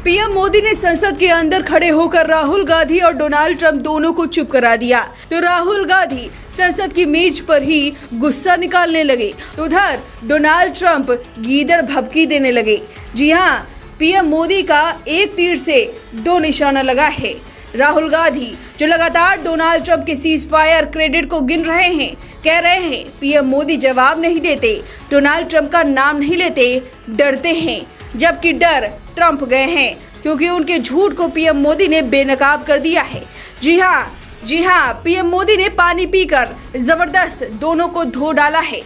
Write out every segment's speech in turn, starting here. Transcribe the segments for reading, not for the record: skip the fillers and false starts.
PM Modi ने संसद के अंदर खड़े होकर राहुल गांधी और डोनाल्ड ट्रंप दोनों को चुप करा दिया। तो राहुल गांधी संसद की मेज पर ही गुस्सा निकालने लगे, तो उधर डोनाल्ड ट्रंप गीदड़ भभकी देने लगे। जी हाँ, पीएम मोदी का एक तीर से दो निशाना लगा है। राहुल गांधी जो लगातार डोनाल्ड ट्रंप के सीज फायर क्रेडिट को गिन रहे हैं, कह रहे हैं पीएम मोदी जवाब नहीं देते, डोनाल्ड ट्रंप का नाम नहीं लेते, डरते हैं। जबकि डर ट्रंप गए हैं, क्योंकि उनके झूठ को पीएम मोदी ने बेनकाब कर दिया है। जी हाँ, पीएम मोदी ने पानी पीकर जबरदस्त दोनों को धो डाला है।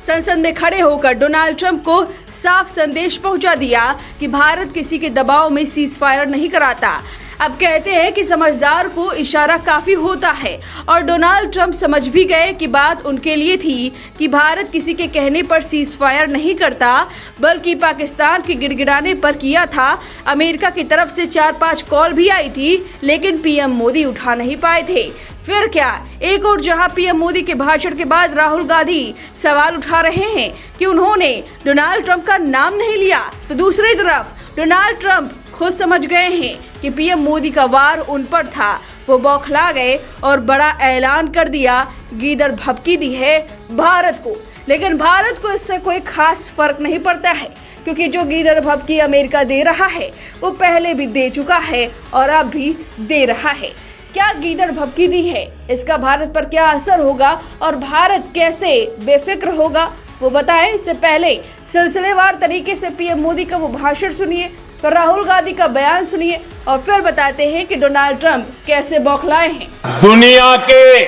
संसद में खड़े होकर डोनाल्ड ट्रंप को साफ संदेश पहुंचा दिया कि भारत किसी के दबाव में सीज फायर नहीं कराता। अब कहते हैं कि समझदार को इशारा काफी होता है, और डोनाल्ड ट्रंप समझ भी गए कि बात उनके लिए थी कि भारत किसी के कहने पर सीज फायर नहीं करता, बल्कि पाकिस्तान के गिड़गिड़ाने पर किया था। अमेरिका की तरफ से 4-5 कॉल भी आई थी, लेकिन पीएम मोदी उठा नहीं पाए थे। फिर क्या, एक और जहां पीएम मोदी के भाषण के बाद राहुल गांधी सवाल उठा रहे हैं कि उन्होंने डोनाल्ड ट्रंप का नाम नहीं लिया, तो दूसरी तरफ डोनाल्ड ट्रंप खुद समझ गए हैं कि पीएम मोदी का वार उन पर था। वो बौखला गए और बड़ा ऐलान कर दिया, गीदड़ भभकी दी है भारत को। लेकिन भारत को इससे कोई खास फर्क नहीं पड़ता है, क्योंकि जो गीदड़ भभकी अमेरिका दे रहा है वो पहले भी दे चुका है और अब भी दे रहा है। क्या गीदड़ भभकी दी है, इसका भारत पर क्या असर होगा और भारत कैसे बेफिक्र होगा, वो बताएं। इससे पहले सिलसिलेवार तरीके से पीएम मोदी का वो भाषण सुनिए, फिर राहुल गांधी का बयान सुनिए, और फिर बताते हैं कि डोनाल्ड ट्रंप कैसे बौखलाए हैं। दुनिया के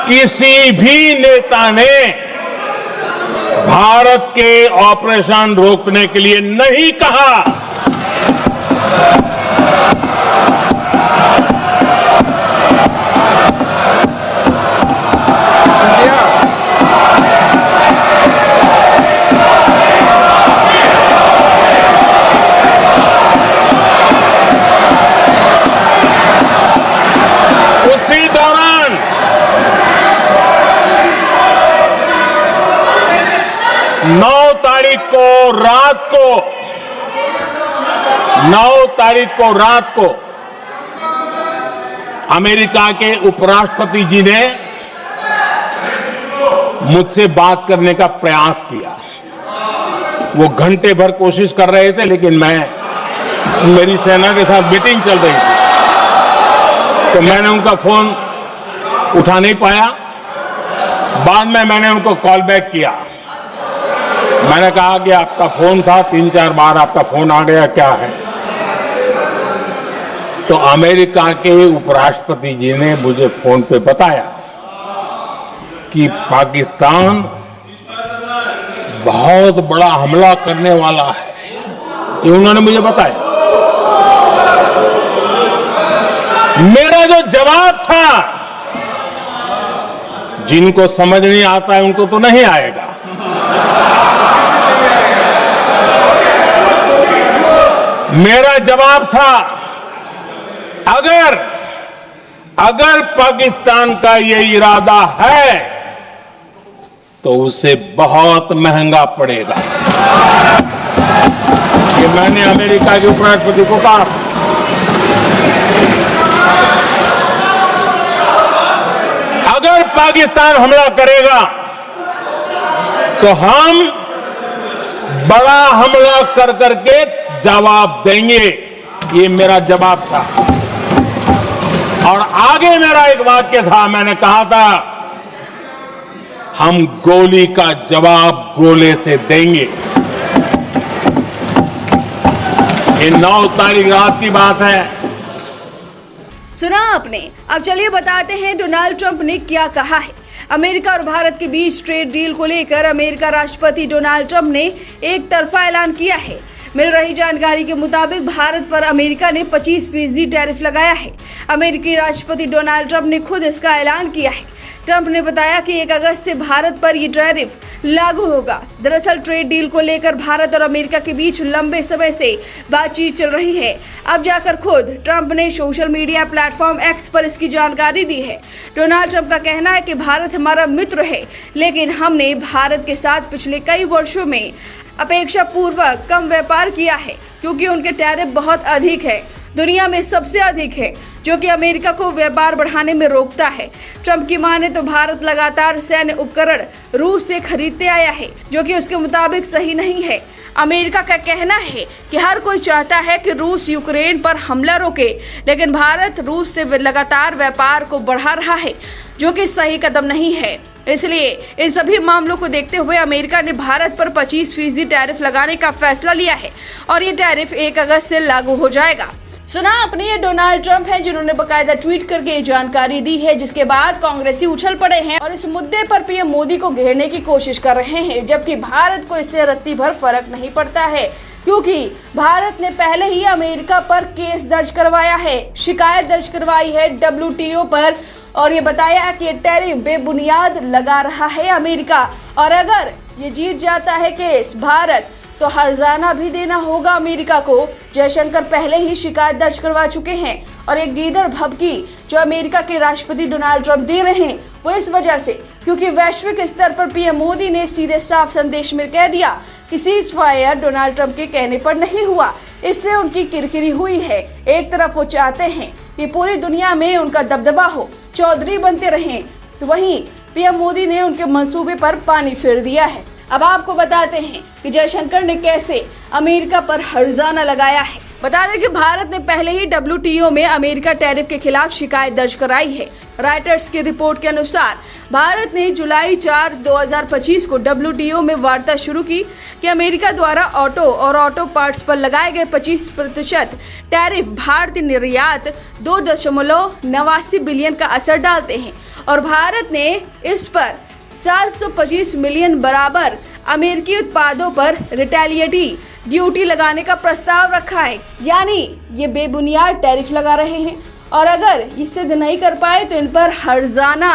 किसी भी नेता ने भारत के ऑपरेशन रोकने के लिए नहीं कहा। उसी दौरान 9 तारीख को रात को अमेरिका के उपराष्ट्रपति जी ने मुझसे बात करने का प्रयास किया। वो घंटे भर कोशिश कर रहे थे, लेकिन मेरी सेना के साथ मीटिंग चल रही थी, तो मैंने उनका फोन उठा नहीं पाया। बाद में मैंने उनको कॉल बैक किया। मैंने कहा कि आपका फोन था, 3-4 बार आपका फोन आ गया, क्या है? तो अमेरिका के उपराष्ट्रपति जी ने मुझे फोन पे बताया कि पाकिस्तान बहुत बड़ा हमला करने वाला है, ये उन्होंने मुझे बताया। मेरा जो जवाब था, जिनको समझ नहीं आता है उनको तो नहीं आएगा, मेरा जवाब था, अगर पाकिस्तान का ये इरादा है तो उसे बहुत महंगा पड़ेगा। ये मैंने अमेरिका के उपराष्ट्रपति को कहा। अगर पाकिस्तान हमला करेगा तो हम बड़ा हमला कर करके जवाब देंगे, ये मेरा जवाब था। और आगे मेरा एक वाक्य था, मैंने कहा था, हम गोली का जवाब गोले से देंगे। ये 9 तारीख रात की बात है। सुना आपने। अब चलिए बताते हैं डोनाल्ड ट्रंप ने क्या कहा है। अमेरिका और भारत के बीच ट्रेड डील को लेकर अमेरिका राष्ट्रपति डोनाल्ड ट्रंप ने एक तरफा ऐलान किया है। मिल रही जानकारी के मुताबिक भारत पर अमेरिका ने 25% टैरिफ लगाया है। अमेरिकी राष्ट्रपति डोनाल्ड ट्रंप ने खुद इसका ऐलान किया है। ट्रंप ने बताया कि 1 अगस्त से भारत पर ये टैरिफ लागू होगा। दरअसल ट्रेड डील को लेकर भारत और अमेरिका के बीच लंबे समय से बातचीत चल रही है। अब जाकर खुद ट्रंप ने सोशल मीडिया प्लेटफॉर्म एक्स पर इसकी जानकारी दी है। डोनाल्ड ट्रंप का कहना है कि भारत भारत हमारा मित्र है, लेकिन हमने भारत के साथ पिछले कई वर्षों में अपेक्षापूर्वक कम व्यापार किया है क्योंकि उनके टैरिफ बहुत अधिक है, दुनिया में सबसे अधिक है, जो कि अमेरिका को व्यापार बढ़ाने में रोकता है। ट्रंप की माने तो भारत लगातार सैन्य उपकरण रूस से खरीदते आया है, जो कि उसके मुताबिक सही नहीं है। अमेरिका का कहना है कि हर कोई चाहता है कि रूस यूक्रेन पर हमला रोके, लेकिन भारत रूस से लगातार व्यापार को बढ़ा रहा है, जो कि सही कदम नहीं है। इसलिए इन सभी मामलों को देखते हुए अमेरिका ने भारत पर 25% टैरिफ लगाने का फैसला लिया है और ये टैरिफ 1 अगस्त से लागू हो जाएगा। सुना आपने, ये डोनाल्ड ट्रंप हैं जिन्होंने बकायदा ट्वीट करके ये जानकारी दी है, जिसके बाद कांग्रेसी उछल पड़े हैं और इस मुद्दे पर पीएम मोदी को घेरने की कोशिश कर रहे हैं, जबकि भारत को इससे रत्ती भर फर्क नहीं पड़ता है क्योंकि भारत ने पहले ही अमेरिका पर केस दर्ज करवाया है, शिकायत दर्ज करवाई है WTO पर और ये बताया कि टैरिफ बेबुनियाद लगा रहा है अमेरिका और अगर ये जीत जाता है केस भारत तो हर्जाना भी देना होगा अमेरिका को। जयशंकर पहले ही शिकायत दर्ज करवा चुके हैं और एक गीदड़ भभकी जो अमेरिका के राष्ट्रपति डोनाल्ड ट्रंप दे रहे हैं वो इस वजह से क्योंकि वैश्विक स्तर पर पीएम मोदी ने सीधे साफ संदेश में कह दिया कि सीज फायर डोनाल्ड ट्रंप के कहने पर नहीं हुआ, इससे उनकी किरकिरी हुई है। एक तरफ वो चाहते हैं कि पूरी दुनिया में उनका दबदबा हो, चौधरी बनते रहें, तो वहीं पीएम मोदी ने उनके मंसूबे पर पानी फेर दिया है। अब आपको बताते हैं कि जयशंकर ने कैसे अमेरिका पर हर्जाना लगाया है। बता दें कि भारत ने पहले ही WTO में अमेरिका टैरिफ के खिलाफ शिकायत दर्ज कराई है। रॉयटर्स की रिपोर्ट के अनुसार भारत ने जुलाई 4, 2025 को WTO में वार्ता शुरू की कि अमेरिका द्वारा ऑटो और ऑटो पार्ट्स पर लगाए गए 25% टैरिफ भारतीय निर्यात 2.89 बिलियन का असर डालते हैं और भारत ने इस पर 725 मिलियन बराबर अमेरिकी उत्पादों पर रिटेलिएटी ड्यूटी लगाने का प्रस्ताव रखा है, यानी ये बेबुनियाद टैरिफ लगा रहे हैं और अगर ये सिद्ध नहीं कर पाए तो इन पर हर्जाना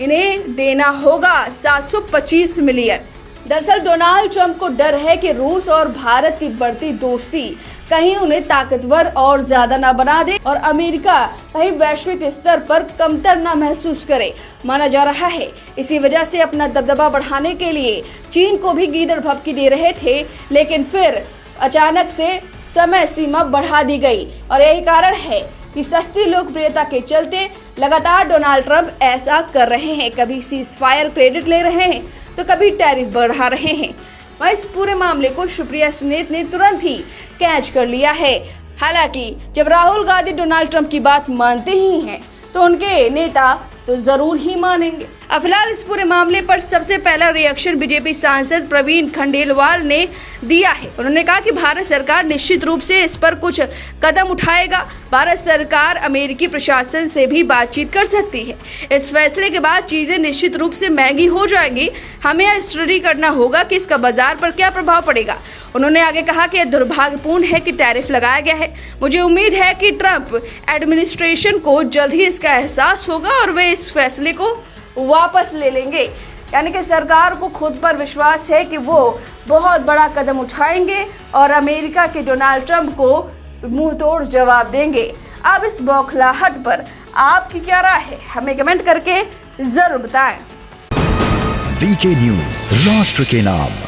इन्हें देना होगा 725 मिलियन। दरअसल डोनाल्ड ट्रंप को डर है कि रूस और भारत की बढ़ती दोस्ती कहीं उन्हें ताकतवर और ज्यादा ना बना दे और अमेरिका कहीं वैश्विक स्तर पर कमतर ना महसूस करे, माना जा रहा है। इसी वजह से अपना दबदबा बढ़ाने के लिए चीन को भी गीदड़ भभकी दे रहे थे, लेकिन फिर अचानक से समय सीमा बढ़ा दी गई और यही कारण है कि सस्ती लोकप्रियता के चलते लगातार डोनाल्ड ट्रंप ऐसा कर रहे हैं। कभी सीज फायर क्रेडिट ले रहे हैं तो कभी टैरिफ बढ़ा रहे हैं। वह इस पूरे मामले को सुप्रिया सुलेह ने तुरंत ही कैच कर लिया है। हालांकि जब राहुल गांधी डोनाल्ड ट्रंप की बात मानते ही हैं तो उनके नेता तो जरूर ही मानेंगे। अब फिलहाल इस पूरे मामले पर सबसे पहला रिएक्शन बीजेपी सांसद प्रवीण खंडेलवाल ने दिया है। उन्होंने कहा कि भारत सरकार निश्चित रूप से इस पर कुछ कदम उठाएगा। भारत सरकार अमेरिकी प्रशासन से भी बातचीत कर सकती है। इस फैसले के बाद चीजें निश्चित रूप से महंगी हो जाएंगी। हमें यह स्टडी करना होगा कि इसका बाजार पर क्या प्रभाव पड़ेगा। उन्होंने आगे कहा कि यह दुर्भाग्यपूर्ण है कि टैरिफ लगाया गया है। मुझे उम्मीद है कि ट्रंप एडमिनिस्ट्रेशन को जल्द ही इसका एहसास होगा और वे इस फैसले को वापस ले लेंगे। यानी कि सरकार को खुद पर विश्वास है कि वो बहुत बड़ा कदम उठाएंगे और अमेरिका के डोनाल्ड ट्रंप को मुंह तोड़ जवाब देंगे। अब इस बौखलाहट पर आपकी क्या राय है, हमें कमेंट करके जरूर बताएं। वीके न्यूज़, राष्ट्र के नाम।